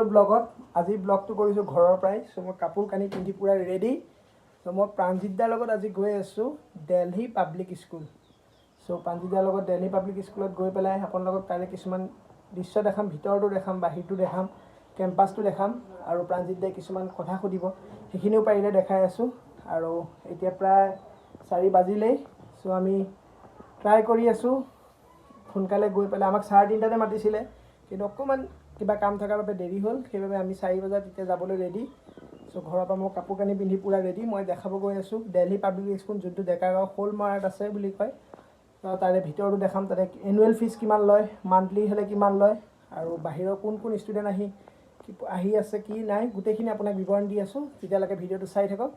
গ'লোঁ ব্লগত। আজি ব্লগটো কৰিছোঁ ঘৰৰ পৰাই। চ' মই কাপোৰ কানি পিন্ধি পূৰা ৰেডি। চ' মই প্ৰাণজিৎ দাৰ লগত আজি গৈ আছোঁ দিল্লী পাব্লিক স্কুল। চ' প্ৰাণজিৎ দাৰ লগত দিল্লী পাব্লিক স্কুলত গৈ পেলাই আপোনালোকক তাৰে কিছুমান দৃশ্য দেখাম, ভিতৰটো দেখাম, বাহিৰটো দেখাম, কেম্পাছটো দেখাম আৰু প্ৰাণজিৎ দাই কিছুমান কথা সুধিব, সেইখিনিও পাৰিলে দেখাই আছোঁ। আৰু এতিয়া প্ৰায় 4 বাজিলেই। চ' আমি ট্ৰাই কৰি আছোঁ সোনকালে গৈ পেলাই। আমাক 3:30 মাতিছিলে, কিন্তু অকণমান কিবা কাম থকাৰ বাবে দেৰি হ'ল। সেইবাবে আমি 4 বজাত এতিয়া যাবলৈ ৰেডি। চ' ঘৰৰ পৰা মই কাপোৰ কানি পিন্ধি পূৰা ৰেডি। মই দেখাব গৈ আছোঁ দিল্লী পাব্লিক স্কুল, যোনটো ডেকাগাঁও শ'লমৰাত আছে বুলি কয়। তাৰে ভিতৰতো দেখাম, তাতে এনুৱেল ফিজ কিমান লয়, মান্থলি হ'লে কিমান লয়, আৰু বাহিৰৰ কোন কোন ষ্টুডেণ্ট আহি আছে কি নাই, গোটেইখিনি আপোনাক বিৱৰণ দি আছোঁ। তেতিয়ালৈকে ভিডিঅ'টো চাই থাকক।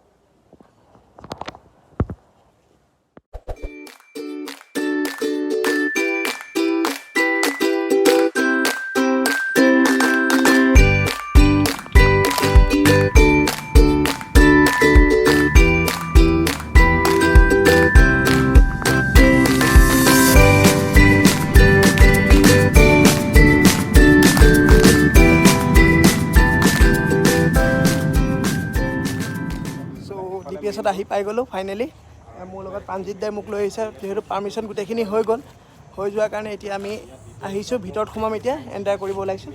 DPSত আহি পাই গ'লোঁ ফাইনেলি। মোৰ লগত প্ৰাণজিৎ দাই মোক লৈ আহিছে, যিহেতু পাৰ্মিশ্যন গোটেইখিনি হৈ গ'ল। হৈ যোৱাৰ কাৰণে এতিয়া আমি আহিছোঁ, ভিতৰত সোমাম, এতিয়া এণ্টাৰ কৰিব ওলাইছোঁ।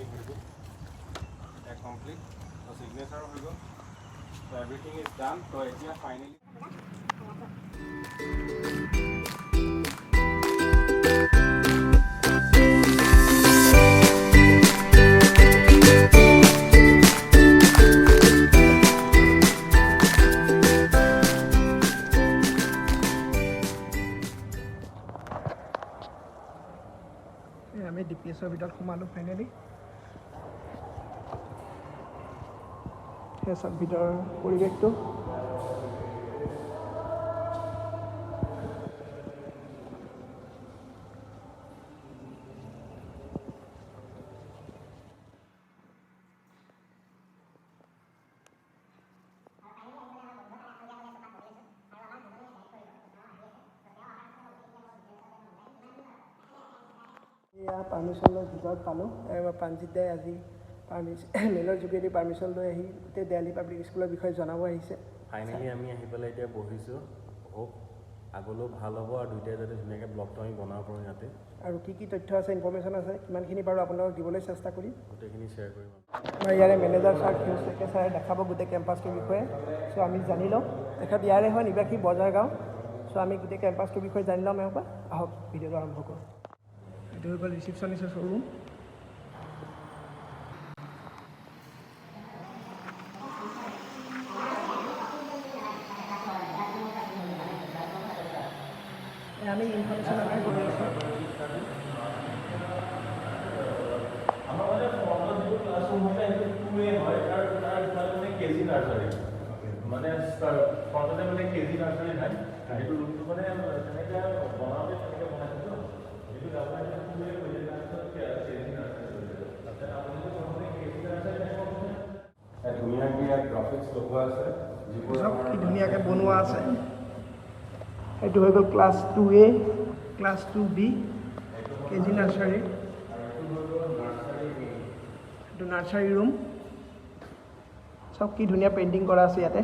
আমি DPSৰ ভিতৰত সোমালোঁ ফাইনেলি। সেই চব ভিতৰৰ পৰিৱেশটো। এয়া পাৰ্মিশ্যন লৈ ভিতৰত পালোঁ। প্ৰাণজিৎ দাই আজি মেইলৰ যোগেদি পাৰ্মিশ্যন লৈ আহি গোটেই দিল্লী পাব্লিক স্কুলৰ বিষয়ে জনাব আহিছে। ফাইনেলি আমি আহি পেলাই এতিয়া বহিছোঁ। হোপ আগলৈও ভাল হ'ব আৰু দুইটাই যাতে ধুনীয়াকৈ ব্লগটো আমি বনাব পাৰোঁ ইয়াতে। আৰু কি তথ্য আছে, ইনফৰ্মেশ্যন আছে, কিমানখিনি বাৰু আপোনালোকক দিবলৈ চেষ্টা কৰিম, গোটেইখিনি শ্বেয়াৰ কৰিম। আমাৰ ইয়াৰে মেনেজাৰ ছাৰ খিউচেকে ছাৰে দেখাব গোটেই কেম্পাছটোৰ বিষয়ে। চ' আমি জানি লওঁ। তেখেত ইয়াৰে হয়, নিবাসী বজাৰ গাঁও। চ' আমি গোটেই কেম্পাছটোৰ বিষয়ে জানি ল'ম এওঁৰ পৰা। আহক ভিডিঅ'টো আৰম্ভ কৰোঁ। এইটো হৈ গ'ল ৰিচিপশ্যনিষ্টৰ শ্ব'ৰুম। আমি ইনফৰ্মেশ্যন আদায় কৰি আছোঁ। আমাৰ মানে ফৰ্মেল যিটো ক্লাছৰুম হয় সেইটো 2A হয়, তাৰ মানে কেজি নাৰ্চাৰী মানে ফৰ্মেলে মানে কেজি নাৰ্চাৰী নাই। সেইটো ৰুমটো মানে তেনেকৈ বনাওঁতে তেনেকৈ বনাইছোঁ। সেইটো আপোনাৰ 2A হৈ যায়, তাৰপিছত কেজি নাৰ্চাৰী হৈ যায়। তাতে আপুনি প্ৰথমতে কেজি নাৰ্চাৰী ধুনীয়াকৈ ইয়াত গ্ৰাফিক্স লগোৱা আছে, যিবোৰ ধুনীয়াকৈ বনোৱা আছে। এইটো হৈ গ'ল class 2A, class 2B, KG nursery. এইটো নাৰ্চাৰী ৰুম। চব কি ধুনীয়া পেইণ্টিং কৰা আছে ইয়াতে।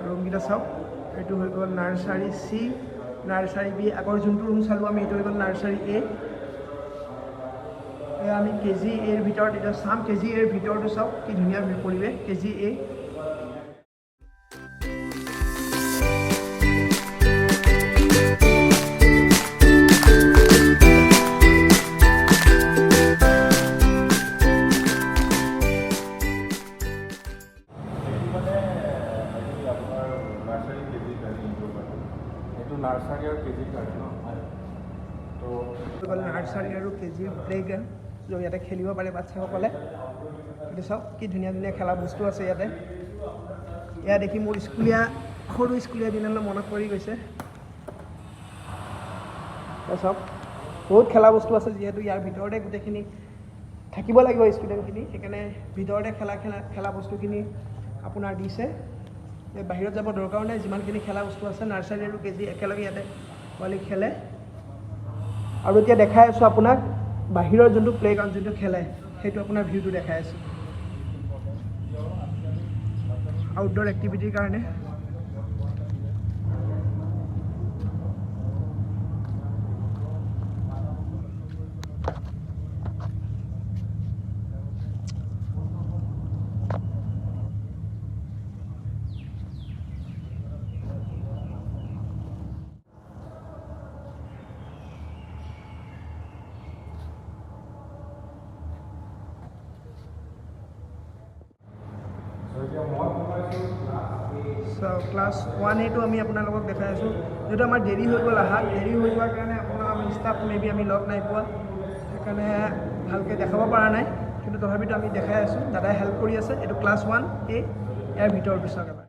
ৰুমকেইটা চাওক। এইটো হৈ গ'ল নাৰ্চাৰী C, নাৰ্চাৰী B। আগৰ যোনটো ৰুম চালোঁ আমি, এইটো হৈ গ'ল নাৰ্চাৰী A। এয়া আমি কেজি Aৰ ভিতৰত এতিয়া চাম। কেজি Aৰ ভিতৰটো চাওক, কি ধুনীয়া পৰিৱেশ। কেজি A নাৰ্চাৰী আৰু কেজিৰ কাৰণে ন তো নাৰ্চাৰী আৰু কেজি প্লে গ্ৰাউণ্ড য'ত ইয়াতে খেলিব পাৰে বাচ্ছাসকলে। এইটো চাওক কি ধুনীয়া ধুনীয়া খেলা বস্তু আছে ইয়াতে। এয়া দেখি মোৰ সৰু স্কুলীয়া দিনলৈ মনত পৰি গৈছে। চাওক বহুত খেলা বস্তু আছে, যিহেতু ইয়াৰ ভিতৰতে গোটেইখিনি থাকিব লাগিব ষ্টুডেণ্টখিনি, সেইকাৰণে ভিতৰতে খেলা বস্তুখিনি আপোনাৰ দিছে। বাহিৰত যাব দৰকাৰ নাই, যিমানখিনি খেলা বস্তু আছে নাৰ্চাৰী আৰু কেজি একেলগে ইয়াতে পোৱালি খেলে। আৰু এতিয়া দেখাই আছোঁ আপোনাক বাহিৰৰ যোনটো প্লে গ্ৰাউণ্ড যোনটো খেলে সেইটো আপোনাৰ ভিউটো দেখাই আছোঁ আউটডোৰ এক্টিভিটিৰ কাৰণে। ক্লাছ 1A আমি আপোনালোকক দেখাই আছোঁ। যিহেতু আমাৰ দেৰি হৈ গ'ল অহাত, দেৰি হৈ যোৱাৰ কাৰণে আপোনাৰ আমি ষ্টাফ মেবি আমি লগ নাই পোৱা, সেইকাৰণে ভালকৈ দেখাব পৰা নাই, কিন্তু তথাপিতো আমি দেখাই আছোঁ। দাদাই হেল্প কৰি আছে। এইটো ক্লাছ 1A ইয়াৰ ভিতৰটো চাওক এবাৰ।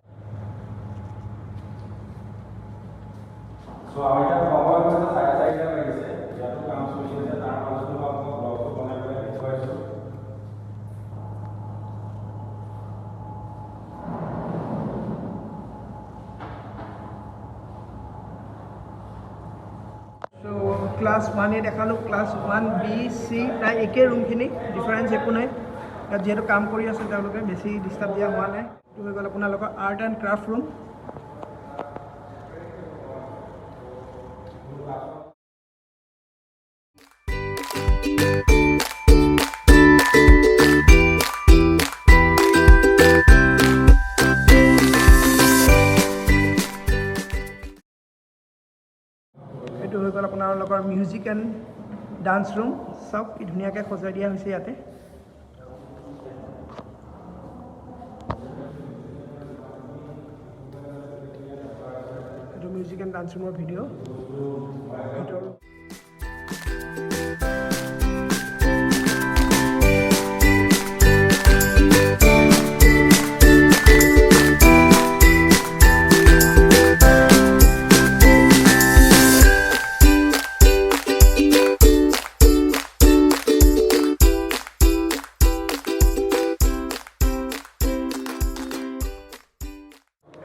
ক্লাছ 1A দেখালোঁ, ক্লাছ 1B, C প্ৰায় একেই ৰুমখিনি, ডিফাৰেঞ্চ একো নাই। ইয়াত যিহেতু কাম কৰি আছে তেওঁলোকে, বেছি ডিষ্টাৰ্ব দিয়া হোৱা নাই। এইটো হৈ গ'ল আপোনালোকৰ আৰ্ট এণ্ড ক্ৰাফ্ট ৰুম। এইটো হৈ গ'ল আপোনালোকৰ মিউজিক এণ্ড ডান্স ৰুম। চাওক কি ধুনীয়াকৈ সজাই দিয়া হৈছে ইয়াতে। এইটো মিউজিক এণ্ড ডান্স ৰুমৰ ভিডিঅ'।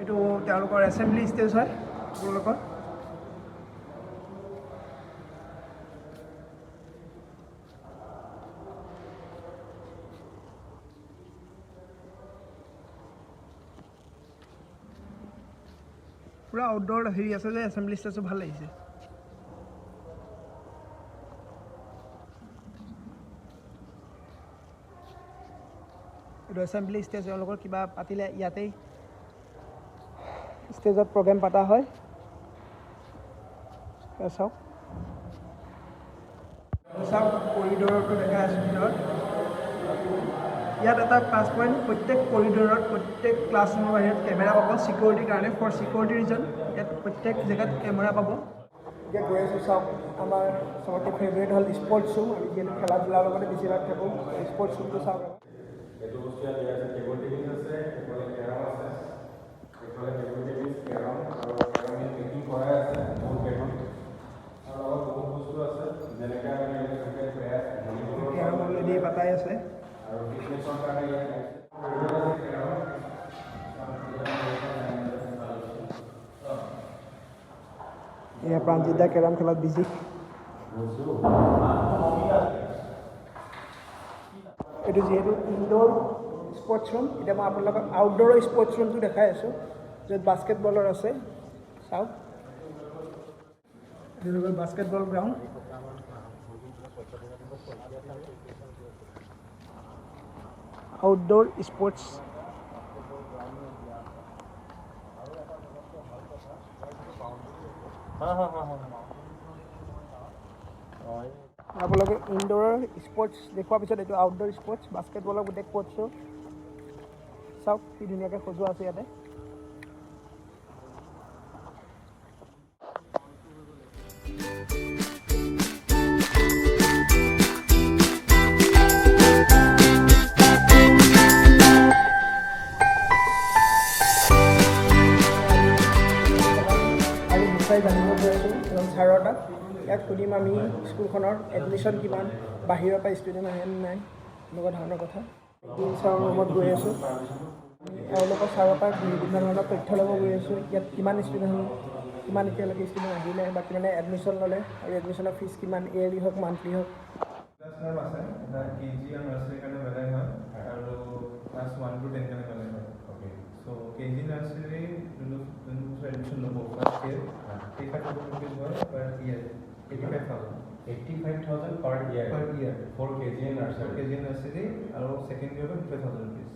এইটো তেওঁলোকৰ এছেম্বলি ষ্টেজ হয় আপোনালোকৰ। পুৰা আউটডোৰ হেৰি আছে যে এছেম্বলি ষ্টেজটো ভাল লাগিছে। এইটো এছেম্বলি ষ্টেজ, তেওঁলোকৰ কিবা পাতিলে ইয়াতেই ষ্টেজত প্ৰগ্ৰেম পতা হয়। চাওক কৰিডৰটো দেখাই আছোঁ ভিতৰত। ইয়াত এটা প্লাছ পইণ্ট, প্ৰত্যেক কৰিডৰত প্ৰত্যেক ক্লাছৰুমৰ বাহিৰত কেমেৰা পাব ছিকিউৰিটিৰ কাৰণে, ফৰ ছিকিউৰিটি ৰিজন ইয়াত প্ৰত্যেক জেগাত কেমেৰা পাব। এতিয়া গৈ আছোঁ, চাওক আমাৰ চবতকৈ ফেভৰেট হ'ল স্পৰ্টছ ৰুম। আমি যিহেতু খেলা ধূলাৰ লগতে বেছিভাগ থাকোঁ, স্পৰ্টছ ৰুমটো চাওক। এইটো বস্তু ইয়াত দিয়া আছে, টেবল টেনিছ আছে, এইফালে কেৰম আছে, এইফালে টেবল টেনিছ, কেৰম আৰু কেৰম মেকিং কৰাই আছে, বহুত কেৰম আৰু লগত বহুত বস্তু আছে, যেনেকৈ আমি ক্ৰিকেট বেট, ভলীবলৰ কেৰম অলৰেডি পাতাই আছে আৰু ফিটনেছৰ কাৰণে ইয়াত এয়া প্ৰাঞ্জিত দা কেৰম খেলত বিজি। এইটো যিহেতু ইনডোৰ স্পৰ্টছ ৰুম, এতিয়া মই আপোনালোকক আউটডোৰৰ স্পৰ্টছ ৰুমটো দেখাই আছোঁ, য'ত বাস্কেটবলৰ আছে। চাওক এইটো হৈ গ'ল বাস্কেটবল গ্ৰাউণ্ড। আউটডোৰ স্পৰ্টছ আপোনালোকে ইনডোৰৰ স্পৰ্টছ দেখুৱাৰ পিছত এইটো আউটডোৰ স্পৰ্টছ, বাস্কেটবলৰ গোটেই কোৰ্টছো চাওক কি ধুনীয়াকৈ সজোৱা আছে ইয়াতে। সুধিব গৈ আছোঁ এজন ছাৰৰ তাত। ইয়াত সুধিম আমি স্কুলখনৰ এডমিশ্যন কিমান, বাহিৰৰ পৰা ষ্টুডেণ্ট আহে নে নাই, এনেকুৱা ধৰণৰ কথা। ছাৰৰ ৰুমত গৈ আছোঁ, এওঁলোকৰ ছাৰৰ পৰা বিভিন্ন ধৰণৰ তথ্য ল'ব গৈ আছোঁ। ইয়াত কিমান ষ্টুডেণ্ট হ'ল, কিমান এতিয়ালৈকে ষ্টুডেণ্ট আহিলে বা কিমানে এডমিশ্যন ল'লে, আৰু এডমিশ্যনৰ ফিজ কিমান, ইয়েৰলি হওক মান্থলি হওক। ক্লাছ আছে এটা কেজি আৰু নাৰ্চাৰীৰ কাৰণে বেলেগ হয় আৰু ক্লাছ 1 to 10 কাৰণে বেলেগ হয়। অ'কে চ' কেজি নাৰ্চাৰী যোনটো এডমিশ্যন ল'ব ফাৰ্ষ্ট ইয়েৰ 85,000 rupees হয় per year 85,000 per year per year for KG and nursery. KG nursery আৰু second year 55,000 rupees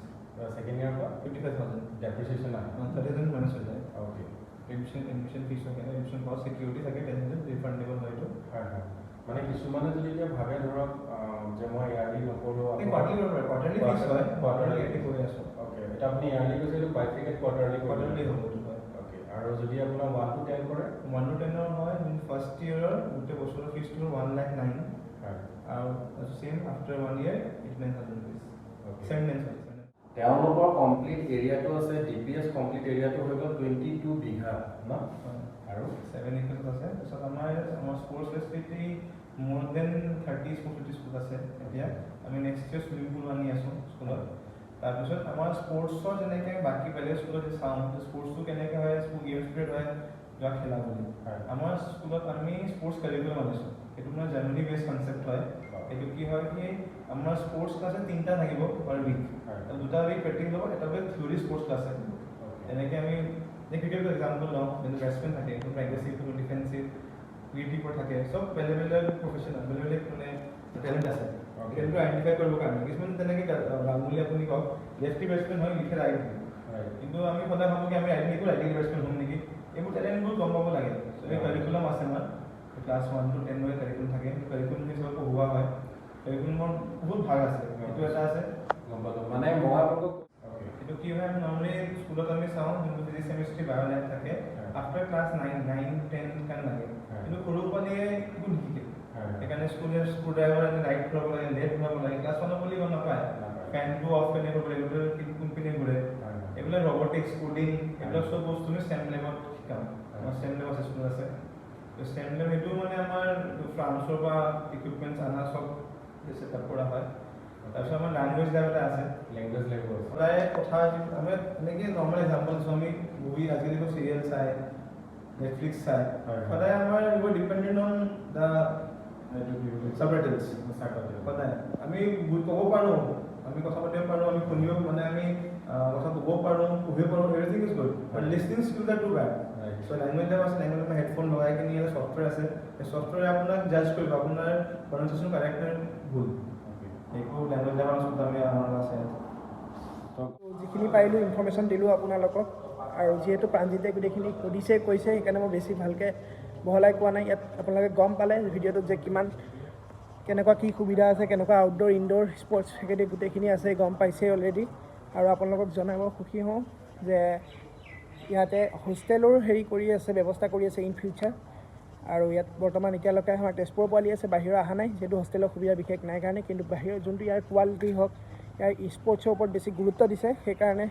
Second year का 55,000 depreciation है. 30,000 মাইনাছ হৈ যায়। Okay. এডমিশ্যন ফিজ থাকে, এডমিশ্যন কষ্ট চিকিউৰিটি থাকে 10,000 ৰিফাণ্ডেবল হয়তো। হয় হয় মানে কিছুমানে যদি এতিয়া ভাবে ধৰক যে মই ইয়াৰলি নকৰোঁ কোৱাৰ্টাৰলি ফিজ হয়, কোৱাৰ্টাৰলি কৈ আছোঁ। অ'কে এটা আপুনি ইয়াৰলি কৈছে এইটো বাইফিকেট কোৱাৰ্টাৰলি কোৱাৰ্টাৰলি হ'ব এইটো হয়। অ'কে আৰু যদি আপোনাৰ 1 to 10 কৰে 1 to 10 হয় ফাৰ্ষ্ট ইয়েৰৰ গোটেই বছৰৰ ফিজটো 1,09,000 হয় আৰু চেম আফটাৰ 1 year 89,000 rupees। Okay. 79,000 তেওঁলোকৰ কমপ্লিট এৰিয়াটো আছে DPS কমপ্লিট এৰিয়াটো হৈ গ'ল 22 বিঘা ন আৰু 7 acres আছে। তাৰপিছত আমাৰ স্পৰ্টছ ফেচিলিটি মোৰ দেন 30 স্পৰ্টছ স্কুল আছে এতিয়া। আমি নেক্সট ইয়েৰ চুইমিং পুল আনি আছোঁ স্কুলত। তাৰপিছত আমাৰ স্পৰ্টছৰ যেনেকৈ বাকী বেলেগ স্কুলত চাওঁ স্পৰ্টছটো কেনেকৈ হয়, স্কুল গেমছ পিৰিয়ড হয় যোৱা খেলা বুলি। আমাৰ স্কুলত আমি স্পৰ্টছ কাৰিকুলাম আনিছোঁ, সেইটো মানে জাৰ্মানী বেছ কনচেপ্ট হয়। এইটো কি হয় কি আমাৰ স্পৰ্টছ ক্লাছে 3টা থাকিব পাৰ উইক, 2টা উইক প্ৰেক্টিছ হ'ব, এটা উইক থিয়ৰী স্পৰ্টছ ক্লাছ থাকিব। তেনেকৈ আমি ক্ৰিকেটৰ এক্সাম্পল লওঁ, যোনটো বেটছমেন থাকে কোনো এগ্ৰেছিভ কোনো ডিফেন্সিভ ক্ৰিয়েটিভৰ থাকে, চব বেলেগ বেলেগ প্ৰফেশ্যনেল বেলেগ বেলেগ মানে টেলেণ্ট আছে। সেইটো আইডেণ্টিফাই কৰিবৰ কাৰণে কিছুমান তেনেকৈ গাংগুলী আপুনি কওক লেফটি বেটছমেন হয়, লিখে ৰাইট হয়, কিন্তু আমি সদায় ভাবোঁ কি আমি ৰাইট লিখোঁ ৰাইট বেটছমেন হ'ম নেকি, এইবোৰ টেলেণ্টবোৰ গম পাব লাগে। চ' এই কাৰিকুলাম আছে আমাৰ ক্লাছ 1 to 10 লৈ কাৰিকুলাম থাকে, কাৰিকুলাম হিচাপে পঢ়োৱা হয়। কাৰিকুলামৰ বহুত ভাগ আছে, এইটো এটা আছে মানে মই আপোনালোকক এইটো কি হয় নৰ্মেলি স্কুলত আমি চাওঁ যোনটো ফিজিক্স কেমিষ্ট্ৰি বায়' লেব থাকে আফটাৰ ক্লাছ 9, 10 কাৰণে লাগে, কিন্তু সৰু পোৱালীয়ে একো নিশিকে। সেইকাৰণে স্ক্ৰু ড্ৰাইভাৰ আনি লাইট ঘূৰাব লাগে, লেট ঘূৰাব লাগে, ক্লাছ 1 বুলি গম নাপায়। ফেনটো অফ কেনে কৰিব লাগে, কোনপিনে ঘূৰে, এইবিলাক ৰবটিক্স কোডিং এইবিলাক চব বস্তু আমি ষ্টেম লেবত শিকাওঁ। আমাৰ ষ্টেম লেব আছে স্কুল আছে, তো ষ্টেম লেব সেইটো মানে আমাৰ ফ্ৰান্সৰ পৰা ইকুইপমেণ্টছ অনা চব ছেটআপ কৰা হয়। তাৰপিছত আমাৰ লেংগুৱেজ লেব এটা আছে, লেংগুৱেজ লেংগুৱেজ সদায় কথা আমি এনেকৈ নৰ্মেল এক্সাম্পল দিছোঁ, আমি মুভি আজিকালি চিৰিয়েল চাই নেটফ্লিক্স চাই সদায় আমাৰ এইবোৰ ডিপেণ্ডেণ্ট অন দ্য সাবটাইটেলছ। সদায় আমি ক'ব পাৰোঁ, আমি কথা পাতিব পাৰোঁ, আমি শুনিব মানে আমি কথা ক'ব পাৰোঁ, পঢ়িব পাৰোঁ, everything is good, but listening skills are too bad. So' language lab আছে, লেংগুৱেজ লেব হেডফোন লগাই কিনি এটা ছফ্টৱেৰ আছে, সেই ছফ্টৱেৰে আপোনাক জাজ কৰিব আপোনাৰ প্ৰনাউন্সিয়েশ্যন কাৰেক্ট নে ভুল। এইটো লেংগুৱেজ লেবৰ ওচৰত আমি আমাৰ আছে। যিখিনি পাৰিলোঁ ইনফৰ্মেশ্যন দিলোঁ আপোনালোকক, আৰু যিহেতু প্ৰাণজিতে গোটেইখিনি সুধিছে কৈছে সেইকাৰণে মই বেছি ভালকৈ বহলাই কোৱা নাই। ইয়াত আপোনালোকে গম পালে ভিডিঅ'টোত যে কিমান কেনেকুৱা কি সুবিধা আছে, কেনেকুৱা আউটডোৰ ইনডোৰ স্পৰ্টছ ফেচিলিটি গোটেইখিনি আছে গম পাইছে অলৰেডি। আৰু আপোনালোকক জনাব সুখী হওঁ যে ইয়াতে হোষ্টেলৰ কৰি আছে, ব্যৱস্থা কৰি আছে ইন ফিউচাৰ। আৰু ইয়াত বৰ্তমান এতিয়ালৈকে আমাৰ তেজপুৰৰ পোৱালি আছে, বাহিৰৰ অহা নাই, যিহেতু হোষ্টেলৰ সুবিধা বিশেষ নাই কাৰণে, কিন্তু বাহিৰৰ যোনটো ইয়াৰ কোৱালিটি হওক, ইয়াৰ স্পৰ্টছৰ ওপৰত বেছি গুৰুত্ব দিছে, সেইকাৰণে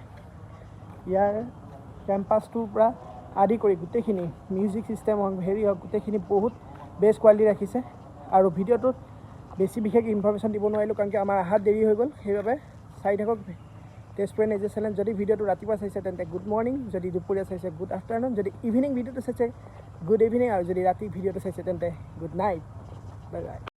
ইয়াৰ কেম্পাছটোৰ পৰা আদি কৰি গোটেইখিনি মিউজিক ছিষ্টেম হওক হওক গোটেইখিনি বহুত বেষ্ট কোৱালিটি ৰাখিছে। আৰু ভিডিঅ'টোত বেছি বিশেষ ইনফৰ্মেশ্যন দিব নোৱাৰিলোঁ কাৰণ কি আমাৰ অহাত দেৰি হৈ গ'ল, সেইবাবে চাই থাকক তেজপুৰ এজ এ চেনেল। যদি ভিডিঅ'টো ৰাতিপুৱা চাইছে তেন্তে গুড মৰ্ণিং, যদি দুপৰীয়া চাইছে গুড আফটাৰনুন, যদি ইভিনিং ভিডিঅ'টো চাইছে গুড ইভিনিং, আৰু যদি ৰাতি ভিডিঅ'টো চাইছে তেন্তে গুড নাইট। Bye bye.